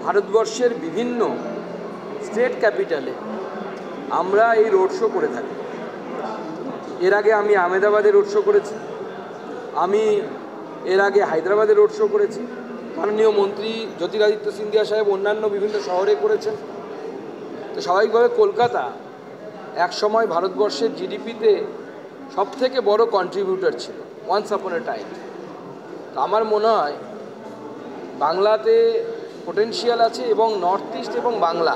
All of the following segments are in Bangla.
ভারতবর্ষের বিভিন্ন স্টেট ক্যাপিটালে আমরা এই রোড শো করে থাকি। এর আগে আমি আহমেদাবাদে রোড শো করেছি, আমি এর আগে হায়দ্রাবাদে রোড শো করেছি, মাননীয় মন্ত্রী জ্যোতিরাদিত্য সিন্ধিয়া সাহেব অন্যান্য বিভিন্ন শহরে করেছেন। তো স্বাভাবিকভাবে কলকাতা একসময় ভারতবর্ষের জিডিপিতে সবথেকে বড় কন্ট্রিবিউটর ছিল ওয়ান্স আপন এ টাইম। তো আমার মনে হয় বাংলাতে পোটেনশিয়াল আছে, এবং নর্থ ইস্ট এবং বাংলা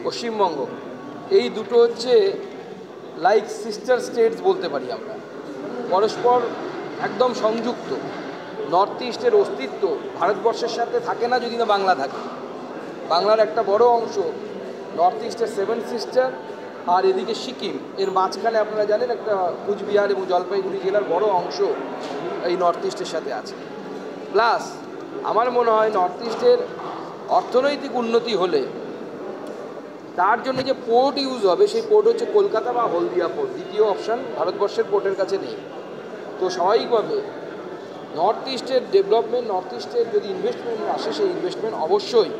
পশ্চিমবঙ্গ এই দুটো হচ্ছে লাইক সিস্টার স্টেটস বলতে পারি আমরা, পরস্পর একদম সংযুক্ত। নর্থ ইস্টের অস্তিত্ব ভারতবর্ষের সাথে থাকে না যদি না বাংলা থাকে। বাংলার একটা বড় অংশ নর্থ ইস্টের 7 সিস্টার, আর এদিকে সিকিম, এর মাঝখানে আপনারা জানেন একটা কুচবিহার এবং জলপাইগুড়ি জেলার বড় অংশ এই নর্থ ইস্টের সাথে আছে। প্লাস আমার মনে হয় নর্থ ইস্টের অর্থনৈতিক উন্নতি হলে তার জন্য যে পোর্ট ইউজ হবে সেই পোর্ট হচ্ছে কলকাতা বা হলদিয়া পোর্ট। দ্বিতীয় অপশান ভারতবর্ষের পোর্টের কাছে নেই। তো স্বাভাবিকভাবে নর্থ ইস্টের ডেভেলপমেন্ট, নর্থ ইস্টের যদি ইনভেস্টমেন্ট আসে সেই ইনভেস্টমেন্ট অবশ্যই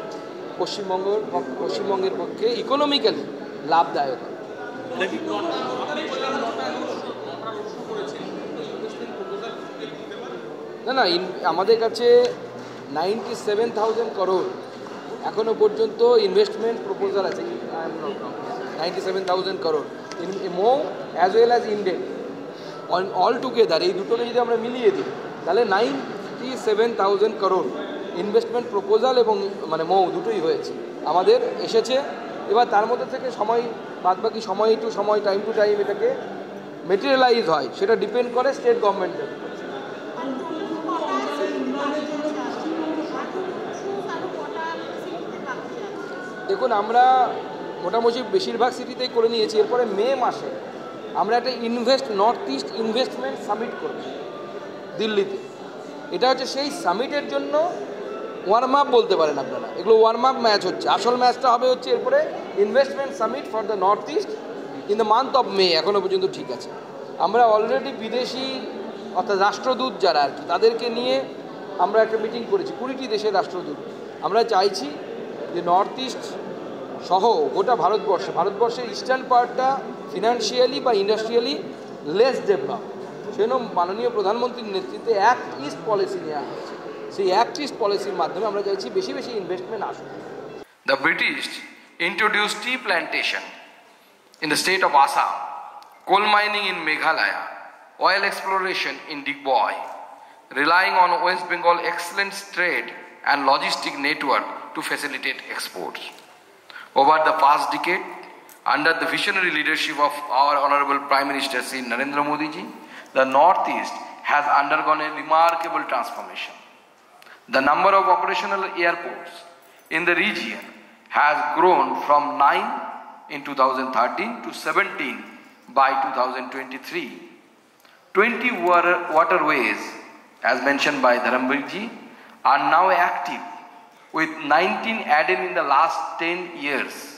পশ্চিমবঙ্গের পক্ষে ইকোনমিক্যালি লাভদায়ক। না, আমাদের কাছে 97,000 করোড় এখনও পর্যন্ত ইনভেস্টমেন্ট প্রপোজাল আছে। 97,000 করোড় ইন মো অ্যাজ ওয়েল অ্যাজ ইন্ডেন অল টুগেদার। এই দুটোকে যদি আমরা মিলিয়ে দিই তাহলে 97,000 করোড় ইনভেস্টমেন্ট প্রপোজাল এবং মানে মৌ দুটোই হয়েছে আমাদের এসেছে। এবার তার মধ্যে থেকে সময় বাদবাকি সময় টু সময় টাইম টু টাইম এটাকে মেটেরিয়ালাইজ হয়, সেটা ডিপেন্ড করে স্টেট গভর্নমেন্টের। দেখুন, আমরা মোটামুটি বেশিরভাগ সিটিতেই করে নিয়েছি। এরপরে মে মাসে আমরা একটা নর্থ ইস্ট ইনভেস্টমেন্ট সামিট করব দিল্লিতে। এটা হচ্ছে সেই সামিটের জন্য ওয়ার্ম আপ বলতে পারেন আপনারা, এগুলো ওয়ার্ম আপ ম্যাচ হচ্ছে। আসল ম্যাচটা হবে হচ্ছে এরপরে investment summit for the north east in the month of May. এখনও পর্যন্ত ঠিক আছে। আমরা অলরেডি বিদেশি অর্থাৎ রাষ্ট্রদূত যারা আর কি তাদেরকে নিয়ে আমরা একটা মিটিং করেছি, 20টি দেশের রাষ্ট্রদূত। আমরা চাইছি যে নর্থ ইস্ট সহ গোটা ভারতবর্ষের ইস্টার্ন পার্টটা ফিনান্সিয়ালি বা ইন্ডাস্ট্রিয়ালি লেস ডেভেলপ, সেজন্য মাননীয় প্রধানমন্ত্রীর নেতৃত্বে অ্যাক্ট ইস্ট পলিসি নেওয়া হয়েছে। সেই অ্যাক্ট ইস্ট পলিসির মাধ্যমে আমরা চাইছি বেশি বেশি ইনভেস্টমেন্ট আসুক। The British introduced tea plantation in the state of Assam, coal mining in Meghalaya, oil exploration in Digboy, relying on West Bengal excellent trade and logistic network to facilitate exports. Over the past decade, under the visionary leadership of our Honorable Prime Minister Sri Narendra Modi ji, the Northeast has undergone a remarkable transformation. The number of operational airports in the region has grown from 9 in 2013 to 17 by 2023. 20 waterways, as mentioned by Dharamveer ji, are now active, with 19 added in the last 10 years.